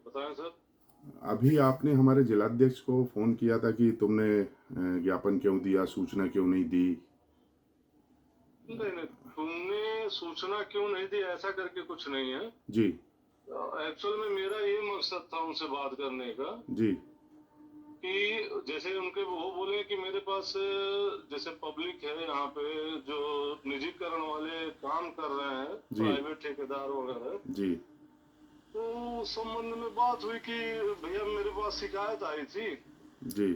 बताएं सर। अभी आपने हमारे जिलाध्यक्ष को फोन किया था कि तुमने ज्ञापन क्यों दिया, सूचना क्यों नहीं दी। नहीं नहीं, तुमने सूचना क्यों नहीं दी ऐसा करके कुछ नहीं है। जी एक्चुअल में मेरा ये मकसद था उनसे बात करने का जी कि जैसे उनके वो बोले कि मेरे पास जैसे पब्लिक है यहाँ पे जो निजीकरण वाले काम कर रहे हैं, जी प्राइवेट ठेकेदार वगैरह। जी तो उस संबंध में बात हुई कि भैया मेरे पास शिकायत आई थी। जी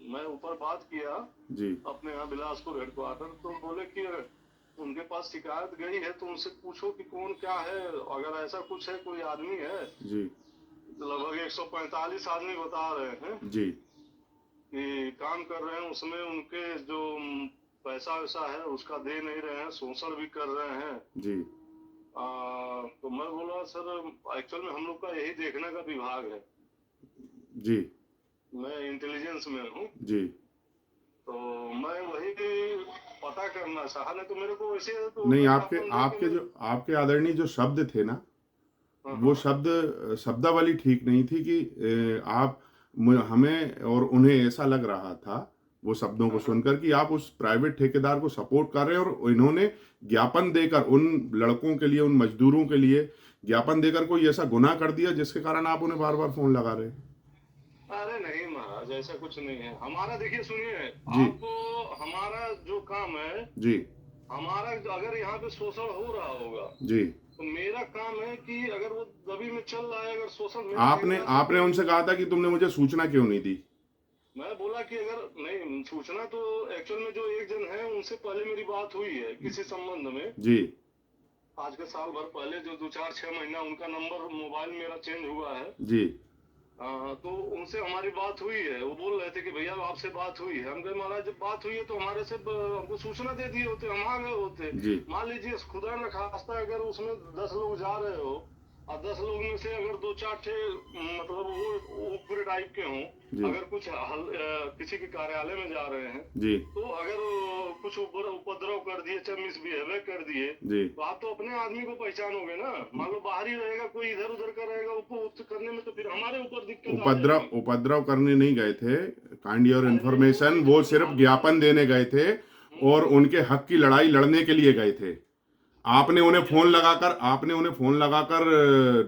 मैं ऊपर बात किया जी अपने यहाँ बिलासपुर हेडक्वार्टर, तो बोले कि उनके पास शिकायत गई है तो उनसे पूछो कि कौन क्या है, अगर ऐसा कुछ है कोई आदमी है। जी लगभग 145 आदमी बता रहे हैं जी कि काम कर रहे हैं, उसमें उनके जो पैसा वैसा है उसका दे नहीं रहे हैं, शोषण भी कर रहे हैं। जी तो मैं बोला सर एक्चुअल में हम लोग का यही देखने का विभाग है, जी मैं इंटेलिजेंस में हूँ। जी तो मैं वही पता करना चाहा, नहीं तो मेरे को वैसे तो नहीं, आपके ज्ञापन दे आपके के जो आपके आदरणीय जो शब्द थे ना, हाँ वो हाँ शब्दावली ठीक नहीं थी कि आप हमें और उन्हें ऐसा लग रहा था वो शब्दों को हाँ हाँ। सुनकर कि आप उस प्राइवेट ठेकेदार को सपोर्ट कर रहे हैं, और इन्होंने ज्ञापन देकर उन लड़कों के लिए, उन मजदूरों के लिए ज्ञापन देकर कोई ऐसा गुनाह कर दिया जिसके कारण आप उन्हें बार बार फोन लगा रहे हैं। अरे नहीं महाराज, ऐसा कुछ नहीं है हमारा। देखिए सुनिए, जी आपको हमारा जो काम है, जी हमारा अगर यहाँ पे शोषण हो रहा होगा जी तो मेरा काम है कि अगर वो दबी में चल रहा है, अगर शोषण मेरे आपने ठेकेदार से आपने कोई। उनसे कहा था कि तुमने मुझे सूचना क्यों नहीं दी। मैं बोला कि अगर नहीं सूचना तो एक्चुअल में जो एक जन है उनसे पहले मेरी बात हुई है किसी संबंध में। जी आज के साल भर पहले जो 2 4 6 महीना उनका नंबर मोबाइल मेरा चेंज हुआ है। जी तो उनसे हमारी बात हुई है, वो बोल रहे थे कि भैया आपसे बात हुई है। हम कहे महाराज जब बात हुई है तो हमारे से हमको सूचना दे दिए होते, हम आ गए होते। जी मान लीजिए खुदा न खास्ता अगर उसमें 10 लोग जा रहे हो और 10 लोग में से अगर 2 4 ठे मतलब वो उग्र टाइप के हों, जी अगर कुछ किसी के कार्यालय में जा रहे हैं, जी तो अगर कुछ उपद्रव कर दिए, चाहे मिसबिहेव कर दिए, जी तो आप तो अपने आदमी को पहचानोगे ना। मान लो बाहर ही रहेगा कोई, इधर उधर का रहेगा, उसको करने में तो फिर हमारे ऊपर दिक्कत आ उपद्रव जाएगी। उपद्रव करने नहीं गए थे, काइंड योर अरे नहीं वो इन्फॉर्मेशन, वो एक्चुअल सिर्फ ज्ञापन देने गए थे और हम्म, उनके हक की लड़ाई लड़ने के लिए गए थे। नहीं आपने उन्हें फोन लगाकर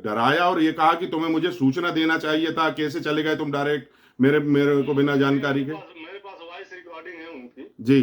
डराया और ये कहा कि तुम्हें मुझे सूचना देना चाहिए था, कैसे चले गए तुम डायरेक्ट मेरे मेरे को बिना नहीं, जानकारी के। मेरे पास वॉइस रिकॉर्डिंग है उनकी। जी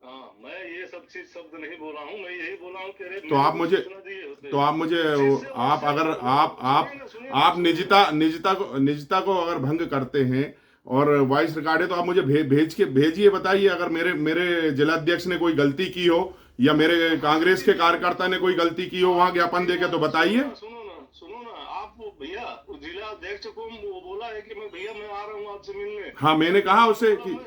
हाँ, मैं ये सब चीज शब्द नहीं बोला हूँ, मैं यही बोला हूँ कि अरे तो मेरे आप को मुझे सूचना दिए होते। तो आप मुझे उस चीज से आप उससे अगर सुनिए ना सुनिए ना आप सुनिए ना। निजता को अगर भंग करते हैं और वॉइस रिकॉर्ड है, तो आप मुझे भेजिए, बताइए अगर मेरे मेरे जिलाध्यक्ष ने कोई गलती की हो या मेरे हाँ कांग्रेस के भेजिए। कार्यकर्ता ने कोई गलती की हो वहां ज्ञापन मेरी देके, तो बात बताइए। सुनो ना आप वो भैया जिला अध्यक्ष को वो बोला है कि मैं भैया मैं आ रहा हूँ आपसे मिलने। हाँ, मैंने तो कहा उसे बोला मैं।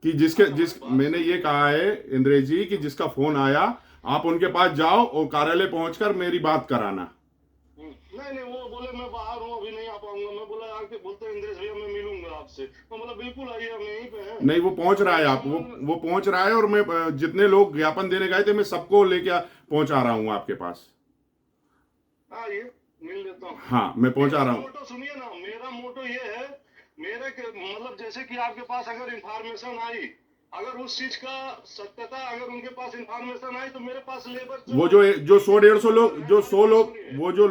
कि अच्छा हमारी बात मैंने ये सुनिए। कहा है इंद्रेश जी कि जिसका फोन आया आप उनके पास जाओ और कार्यालय पहुंचकर मेरी बात कराना। नहीं नहीं, वो बोले मैं बाहर हूँ अभी नहीं आ पाऊंगा। मैं बोला आके बोलते इंद्रेश भैया मैं मिलूंगा आपसे। मैं बोला बिल्कुल आइए, हम यहीं पे हैं। नहीं, वो पहुंच रहा है, उस आप संबंध में वो पहुंच रहा है और मैं जितने लोग ज्ञापन देने गए थे मैं सबको लेके पहुंचा रहा हूं आपके पास। आइए मिल लेता हूँ। हाँ, मैं पहुंचा मेरा रहा हूँ। मोटो सुनिए ना, मेरा मोटो ये है, मेरे मतलब जैसे कि आपके पास अगर इंफॉर्मेशन आई, अगर उस चीज का सत्यता अगर उनके पास इंफॉर्मेशन आई तो मेरे पास लेबर वो जो जो 100-150 लेबर लोग, है जो हमारी 100 बात लोग, सुनिए, वो जो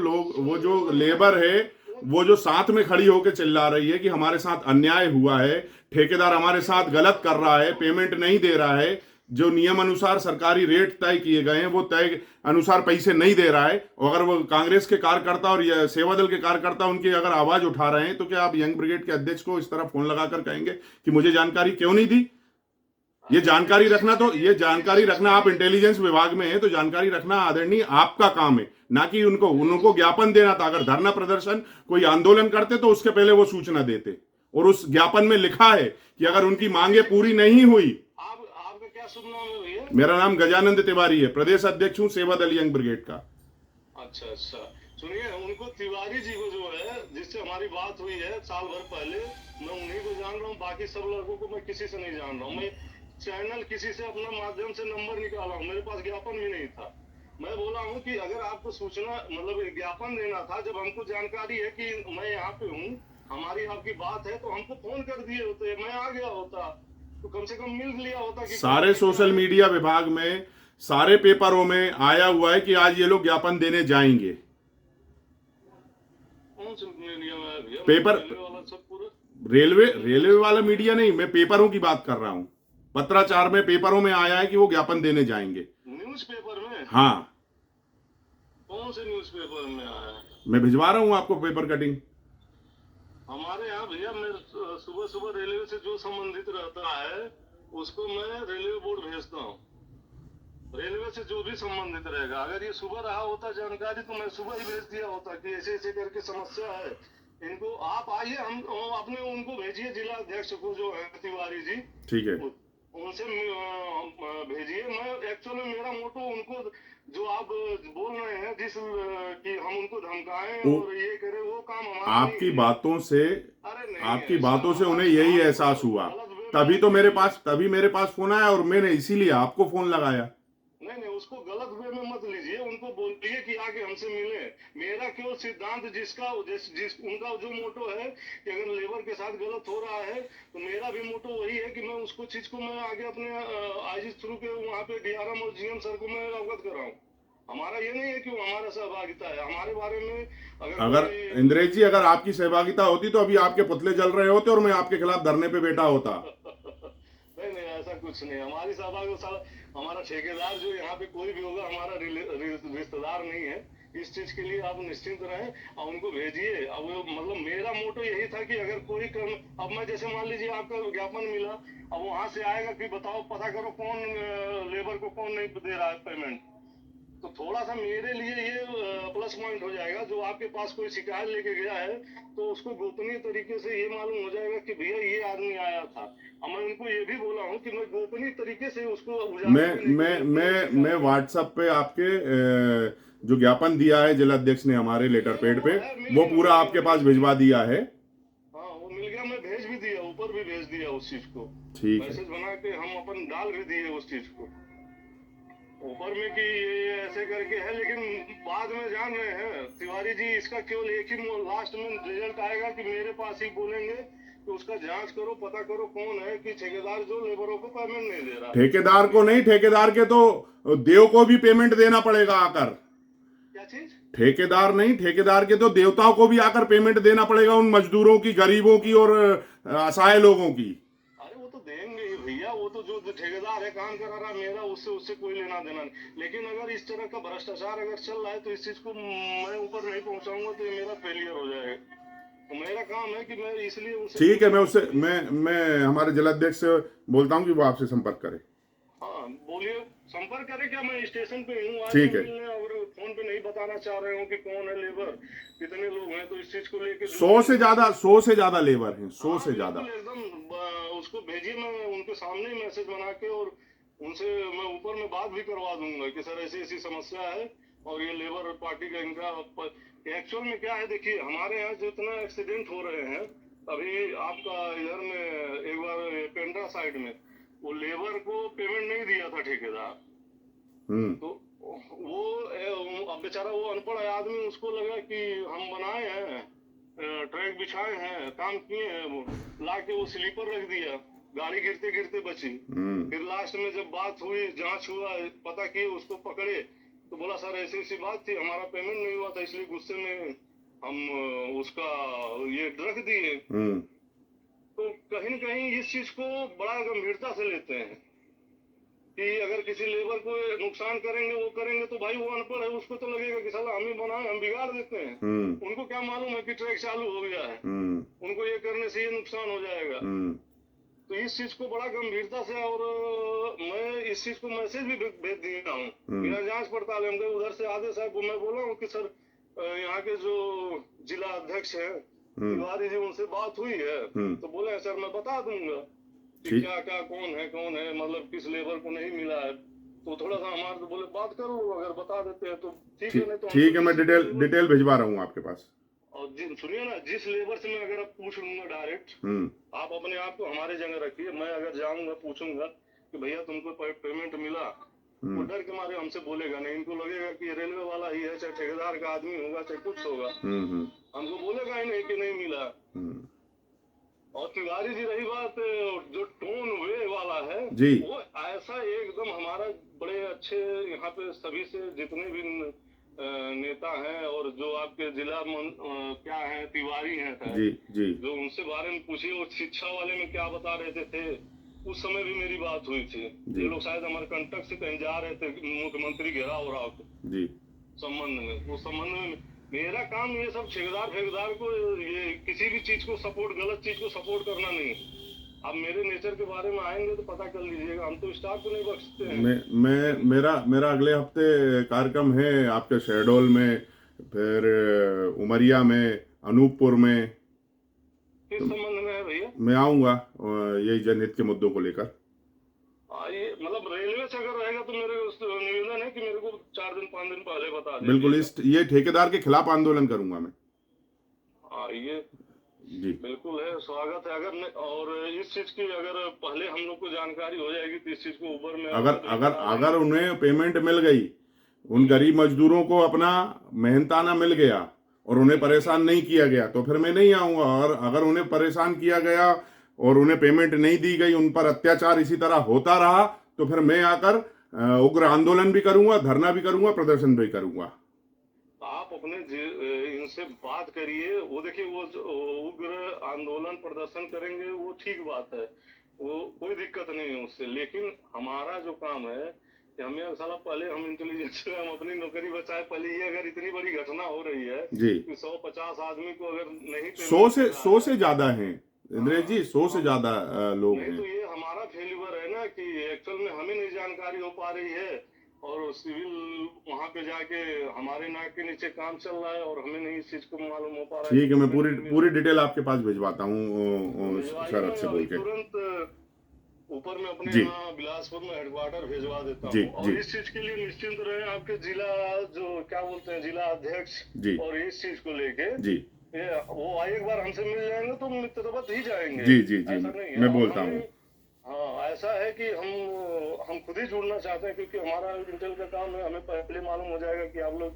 जो लेबर है लेबर है, वो वो जो साथ में खड़ी होकर चिल्ला रही है कि हमारे साथ अन्याय हुआ है, ठेकेदार हमारे मेरी साथ गलत बात कर रहा है, सुनो। पेमेंट नहीं दे रहा है, जो नियम अनुसार सरकारी रेट तय किए गए हैं वो तय अनुसार पैसे नहीं दे रहा है, और अगर वो कांग्रेस के कार्यकर्ता और सेवा दल के कार्यकर्ता उनकी अगर आवाज उठा रहे हैं, तो क्या आप यंग ब्रिगेड के अध्यक्ष को इस तरह फोन लगाकर कहेंगे कि मुझे जानकारी क्यों नहीं दी। अरे इस चीज के लिए ये इस जानकारी चीज रखना, के आप लिए इंटेलिजेंस विभाग में है तो जानकारी रखना आदरणीय आपका काम है, ना कि उनको नहीं उनको ज्ञापन देना था। अगर धरना प्रदर्शन कोई आंदोलन करते तो उसके पहले वो सूचना देते, और उस ज्ञापन में लिखा है कि अगर उनकी मांगे पूरी नहीं हुई। आप आपका क्या शुभ नाम है भैया? मेरा नाम गजानंद तिवारी है, प्रदेश अध्यक्ष हूं सेवा दल यंग ब्रिगेड का। अच्छा अच्छा, सुनिए उनको तिवारी जी को जो है जिससे हमारी बात हुई है साल भर पहले, मैं उन्हीं को जान रहा हूँ, बाकी सब लड़कों को मैं किसी से नहीं जान रहा हूँ। मैं चैनल किसी से अपना माध्यम से नंबर निकाला हूँ, मेरे पास ज्ञापन भी नहीं था। मैं बोला हूँ कि अगर आपको सूचना मतलब ज्ञापन देना था, जब हमको जानकारी है कि मैं यहाँ पे हूँ, हमारी आपकी बात है, तो हमको फोन कर दिए होते, मैं आ गया होता, तो कम से कम मिल लिया होता कि सारे सोशल मीडिया विभाग में, सारे पेपरों में आया हुआ है कि आज ये लोग ज्ञापन देने जाएंगे। कौन से मीडिया में है भैया? पेपर, रेलवे वाला सब पूरा रेलवे वाला मीडिया नहीं, मैं पेपरों की बात कर रहा हूं। पत्राचार में, पेपरों में आया है कि वो ज्ञापन देने जाएंगे। न्यूज पेपर में? हाँ, कौन से न्यूज पेपर में आया है? मैं भिजवा रहा हूं आपको पेपर कटिंग। हमारे यहाँ भैया, मैं सुबह सुबह रेलवे से जो संबंधित रहता है उसको मैं रेलवे बोर्ड भेजता हूँ। रेलवे से जो भी संबंधित रहेगा, अगर ये सुबह रहा होता जानकारी तो मैं सुबह ही भेज दिया होता कि ऐसे ऐसे करके समस्या है, इनको आप आइए, हम अपने उनको भेजिए, जिला अध्यक्ष को जो है तिवारी जी, ठीक है, उनसे भेजिए। मैं एक्चुअली मेरा मोटो उनको, जो आप बोल रहे हैं जिस कि हम उनको धमकाएं और ये करें, वो काम हमारा आपकी बातों से, अरे नहीं, आपकी बातों से उन्हें यही एहसास हुआ, तभी तो मेरे पास फोन आया और मैंने इसीलिए आपको फोन लगाया। नहीं, उसको गलत वे में मत लीजिए, उनको बोलिए कि आके हमसे मिले। मेरा केवल सिद्धांत जिस उनका जो मोटो है कि अगर लेबर के साथ गलत हो रहा है, तो मेरा भी मोटो वही है कि मैं उसको चीज को मैं आगे अपने आईजी थ्रू के वहाँ पे डीआरएम और जीएम सर को मैं अवगत कराऊं। हमारा ये नहीं है कि वो हमारा सहभागिता है, हमारे बारे में अगर इंद्रेश जी, अगर आपकी सहभागिता होती तो अभी आपके पुतले जल रहे होते और मैं आपके खिलाफ धरने पे बैठा होता। नहीं, ऐसा कुछ नहीं। हमारी सहभागिता, हमारा ठेकेदार जो यहाँ पे कोई भी होगा हमारा रिश्तेदार नहीं है। इस चीज के लिए आप निश्चिंत रहें और उनको भेजिए। अब मतलब मेरा मोटो यही था कि अगर कोई कर्म, अब मैं जैसे मान लीजिए आपका ज्ञापन मिला, अब वहां से आएगा कि बताओ, पता करो कौन लेबर को कौन नहीं दे रहा है पेमेंट, तो थोड़ा सा मेरे लिए ये प्लस पॉइंट हो जाएगा। जो आपके पास कोई शिकायत लेके गया है तो उसको गोपनीय तरीके से ये मालूम हो जाएगा कि भैया ये आदमी आया था। और मैं उनको ये भी बोला हूँ कि मैं गोपनीय तरीके से उसको मैं व्हाट्सएप पे आपके जो ज्ञापन दिया है जिलाध्यक्ष ने हमारे लेटर पैड पे, वो पूरा आपके पास भिजवा दिया है। हाँ, वो मिल गया, मैं भेज भी दिया, ऊपर भी भेज दिया उस चीज को, ठीक है, मैसेज बना के हम अपन डाल भी दिए उस चीज को ऊपर में कि ये ऐसे करके है। लेकिन बाद में जान रहे हैं तिवारी जी, इसका केवल एक ही लास्ट में रिजल्ट आएगा कि मेरे पास ही बोलेंगे कि उसका जांच करो, पता करो कौन है कि ठेकेदार जो लेबरों को पेमेंट नहीं दे रहा। ठेकेदार को नहीं, ठेकेदार के तो देव को भी पेमेंट देना पड़ेगा आकर। क्या चीज? ठेकेदार नहीं, ठेकेदार के तो देवताओं को भी आकर पेमेंट देना पड़ेगा, उन मजदूरों की, गरीबों की और असहाय लोगों की। अरे वो तो देंगे ही भैया, वो तो जो ठेकेदार है काम करा रहा मेरा, उससे कोई लेना देना नहीं। लेकिन अगर इस तरह का भ्रष्टाचार अगर चल रहा है तो इस चीज को मैं ऊपर नहीं पहुंचाऊंगा तो ये मेरा फेलियर हो जाएगा। तो मेरा काम है कि मैं इसलिए उसे, ठीक है, मैं हमारे जिलाध्यक्ष से बोलता हूँ कि वो आपसे संपर्क करे। हाँ बोलिए, संपर्क करें। क्या मैं स्टेशन पे हूँ, ठीक है, और फोन पे नहीं बताना चाह रहे हो कि कौन है लेबर, कितने लोग हैं, तो इस चीज को लेके 100 से ज्यादा लेबर हैं, 100 से ज्यादा। एकदम उसको भेजिए, मैं उनके सामने ही मैसेज बना के और उनसे मैं ऊपर में बात भी करवा दूंगा कि सर ऐसी ऐसी समस्या है और ये लेबर पार्टी का इनका एक्चुअल में क्या है। देखिए हमारे यहाँ जितना एक्सीडेंट हो रहे हैं, अभी आपका इधर में एक बार पेंड्रा साइड में वो लेबर को पेमेंट नहीं दिया था ठेकेदार, तो वो अब बेचारा वो अनपढ़ आदमी, उसको लगा कि हम बनाए हैं, ट्रैक बिछाए हैं, काम किए हैं, वो ला के वो स्लीपर रख दिया, गाड़ी गिरते गिरते बची। फिर लास्ट में जब बात हुई, जांच हुआ, पता किए, उसको पकड़े तो बोला सर ऐसी ऐसी बात थी, हमारा पेमेंट नहीं हुआ था, इसलिए गुस्से में हम उसका ये रख दिए। तो कहीं न कहीं इस चीज को बड़ा गंभीरता से लेते हैं कि अगर किसी लेबर को नुकसान करेंगे, वो करेंगे तो भाई वो अनपढ़ है, उसको तो लगेगा कि साला हम ही बनाए, हम बिगाड़ देते हैं। उनको क्या मालूम है कि ट्रैक चालू हो गया है, उनको ये करने से ये नुकसान हो जाएगा। तो इस चीज को बड़ा गंभीरता से, और मैं इस चीज को मैसेज भी भेज दिया हूँ बिना जांच पड़ताल। हम उधर से आदेश साहब को मैं बोला हूँ कि सर यहाँ के जो जिला अध्यक्ष है तिवारी जी, उनसे बात हुई है, तो बोले सर मैं बता दूंगा कि क्या क्या कौन है, मतलब किस लेबर को नहीं मिला है। तो थोड़ा सा हमारे तो बोले बात करो, अगर बता देते हैं तो ठीक है, नहीं तो ठीक है, मैं डिटेल भिजवा रहा हूँ आपके पास। और सुनिए ना, जिस लेबर से मैं अगर पूछ लूंगा डायरेक्ट, आप अपने आप को हमारे जगह रखिए, मैं अगर जाऊंगा पूछूंगा कि भैया तुमको पेमेंट मिला, वो डर के मारे हमसे बोलेगा नहीं, इनको लगेगा कि ये रेलवे वाला ही है, चाहे ठेकेदार का आदमी होगा चाहे कुछ होगा, हमको बोलेगा ही नहीं कि नहीं मिला। और तिवारी जी, रही बात जो टोन वे वाला है जी, वो ऐसा एकदम हमारा बड़े अच्छे यहाँ पे सभी से जितने भी नेता हैं और जो आपके जिला क्या है तिवारी हैं जी, जी, जो उनसे बारे में पूछिए, वो शिक्षा वाले में क्या बता रहे थे उस समय भी मेरी बात हुई थी। ये लोग शायद हमारे कंटक से कहीं जा रहे थे मुख्यमंत्री घेराव राव के जी संबंध में। उस संबंध में मेरा काम ये सब ठेकेदार फेकेदार को ये किसी भी चीज को सपोर्ट, गलत चीज को सपोर्ट करना नहीं। अब मेरे नेचर के बारे में आएंगे तो पता कर लीजिएगा, हम तो स्टाफ को नहीं बख्शते हैं। मेरा अगले हफ्ते कार्यक्रम है आपके शहडोल में, फिर उमरिया में, अनूपपुर में। किस संबंध में है भैया? मैं आऊंगा यही जनहित के मुद्दों को लेकर। ये मतलब रेलवे से अगर रहेगा तो मेरे निवेदन है कि मेरे को 4 दिन 5 दिन पहले बता दें। बिल्कुल, ये ठेकेदार के खिलाफ आंदोलन करूंगा मैं। ये जी बिल्कुल है, स्वागत है। अगर और इस चीज की अगर पहले हम लोग को जानकारी हो जाएगी तो इस चीज को ऊपर में अगर उन्हें पेमेंट मिल गई, उन गरीब मजदूरों को अपना मेहनताना मिल गया और उन्हें परेशान नहीं किया गया तो फिर मैं नहीं आऊंगा। और अगर उन्हें परेशान किया गया और उन्हें पेमेंट नहीं दी गई, उन पर अत्याचार इसी तरह होता रहा, तो फिर मैं आकर उग्र आंदोलन भी करूंगा, धरना भी करूंगा, प्रदर्शन भी करूंगा। आप अपने इनसे बात करिए। वो देखिए, वो उग्र आंदोलन प्रदर्शन करेंगे वो ठीक बात है, वो कोई दिक्कत नहीं है उससे। लेकिन हमारा जो काम है कि हमें साला पहले हम इंटेलिजेंस हम अपनी नौकरी बचाए। पहले ये अगर इतनी बड़ी घटना हो रही है जी कि 150 आदमी को अगर नहीं 100 से ज्यादा हैं इंद्रेश जी, 100 से ज्यादा लोग हैं। तो ये हमारा फेल्यूर है ना कि एक्चुअल में हमें नहीं जानकारी हो पा रही है और सिविल वहाँ पे जाके हमारे नाक के नीचे काम चल रहा है और हमें नहीं इस चीज को मालूम हो पा रहा है। ठीक है, मैं पूरी डिटेल आपके पास भिजवाता हूँ शरद से बोल के। तुरंत ऊपर में अपने यहाँ बिलासपुर में हेडक्वार्टर भेजवा देता हूँ। और इस चीज के लिए निश्चिंत रहे आपके जिला जो क्या बोलते हैं जिला अध्यक्ष, और इस चीज को लेके जी वो एक बार हमसे मिल जाएंगे तो मित्रवत ही जाएंगे। जी जी जी मैं बोलता हूँ। हाँ, ऐसा है कि हम खुद ही जुड़ना चाहते हैं क्योंकि हमारा इंटेल का काम है। हमें पहले मालूम हो जाएगा कि आप लोग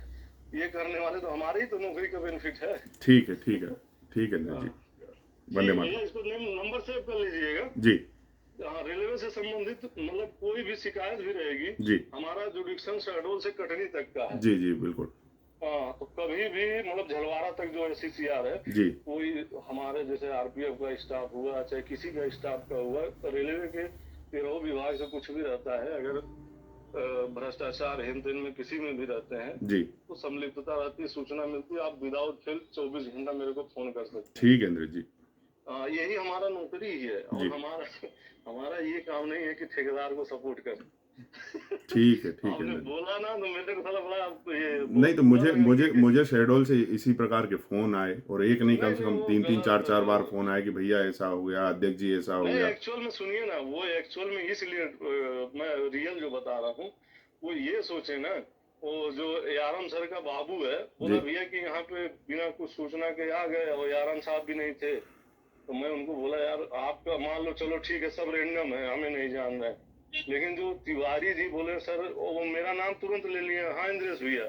ये करने वाले, तो हमारी ही तो नौकरी का बेनिफिट है। ठीक है ठीक है ठीक है जी, वंदे मातरम। इसको नंबर सेव कर लीजिएगा जी। हाँ, रेलवे से संबंधित मतलब कोई भी शिकायत भी रहेगी जी, हमारा जुडिक्शन शहडोल से कटनी तक का है। जी जी बिल्कुल। हाँ, तो कभी भी मतलब झलवाड़ा तक जो SCCR है जी, कोई हमारे जैसे RPF का स्टाफ हुआ चाहे किसी का स्टाफ का हुआ, तो रेलवे के 13 विभाग से कुछ भी रहता है, अगर भ्रष्टाचार हेन तेन में किसी में भी रहते हैं जी, तो संलिप्तता रहती है, सूचना मिलती है, आप विदाउट फेल 24 घंटा मेरे को फोन कर सकते हैं। ठीक है इंद्र जी। यही हमारा नौकरी ही है और हमारा ये काम नहीं है कि ठेकेदार को सपोर्ट कर। ठीक है बोला ना तो मेरे को थोड़ा बड़ा ये नहीं, तो मुझे शहडोल से इसी प्रकार के फोन आए और एक नहीं कम से कम 3 4 बार फोन आए कि भैया ऐसा हो गया, अध्यक्ष जी ऐसा हो गया। एक्चुअल में सुनिए ना, वो एक्चुअल में इसलिए मैं रियल जो बता रहा हूँ वो ये सोचे ना, वो जो यारम सर का बाबू है बोला भैया कि यहाँ पे बिना कुछ सूचना के आ गए और यारम साहब भी नहीं थे, तो मैं उनको बोला यार आपका मान लो चलो ठीक है सब रेंडम है हमें नहीं जान रहे, लेकिन जो तिवारी जी बोले सर वो मेरा नाम तुरंत ले लिए, हाँ इंद्रेश भैया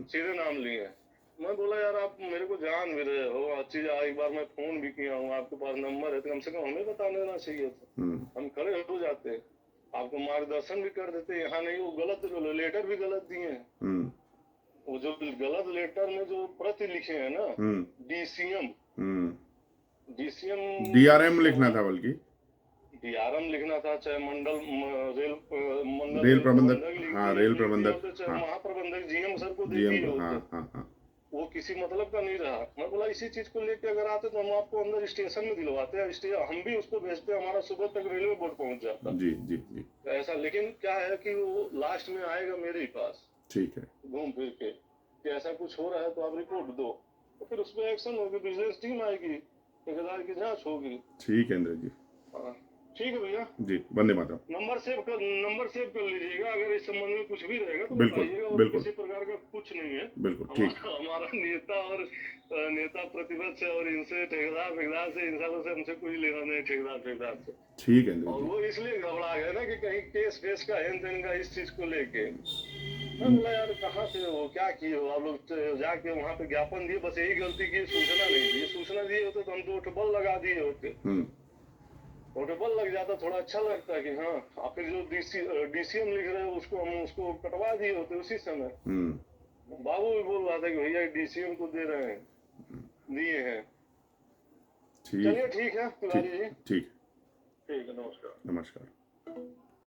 सीधे नाम लिए। मैं बोला यार आप मेरे को जान भी रहे हो, अच्छी एक बार मैं फोन भी किया हूँ, आपके पास नंबर है तो कम से कम हमें बता देना चाहिए था, हम खड़े हो जाते, आपको मार्गदर्शन भी कर देते। यहाँ नहीं, वो गलत लेटर भी गलत दिए हैं। वो जो गलत लेटर में जो प्रति लिखे हैं ना, DRM लिखना था, बल्कि DRM लिखना था, चाहे मंडल रेल प्रबंधक, हाँ रेल प्रबंधक, चाहे महाप्रबंधक GM सर को देखिए, वो किसी मतलब का नहीं रहा। मैं बोला इसी चीज को लेके अगर आते तो हम आपको अंदर स्टेशन में दिलवाते हैं, हम भी उसको भेजते, हमारा सुबह तक रेलवे बोर्ड पहुंच जाता। जी जी जी ऐसा, लेकिन क्या है कि वो लास्ट में आएगा मेरे ही पास, ठीक है, घूम फिर के कि ऐसा कुछ हो रहा है तो आप रिपोर्ट दो, तो फिर उसमें एक्शन होगी, विजिलेंस टीम आएगी, ठेकेदार की जांच होगी। ठीक है इंद्र जी। ठीक है भैया, जी, वंदे मातरम। नंबर सेव कर लीजिएगा। अगर इस संबंध में कुछ भी रहेगा तो बिल्कुल, बताइएगा, और बिल्कुल। किसी प्रकार का कुछ नहीं है। बिल्कुल, ठीक। हमारा नेता और नेता प्रतिपक्ष है, और इनसे ठेकेदार से, इन सालों से हमसे कोई लेना नहीं, ठेकेदार से। ठीक है और जी। वो इसलिए घबरा गए ना कि कहीं केस फेस का हेन तेन का, इस चीज को लेके। मैं बोला यार कहाँ से हो, क्या किए हो आप लोग? जाके वहाँ पे ज्ञापन दिए, बस यही गलती की सूचना नहीं दी। सूचना दिए होते तो हम तो उठबल लगा दिए होते। उठबल लग जाता, थोड़ा अच्छा लगता है कि हाँ। आप फिर जो डीसीएम लिख रहे हो उसको हम उसको कटवा दिए होते उसी समय। बाबू भी बोल रहा था कि भैया डीसीएम को दे रहे हैं, दिए हैं। चलिए ठीक है तिवारी जी। ठीक। ठीक है, नमस्कार। नमस्कार।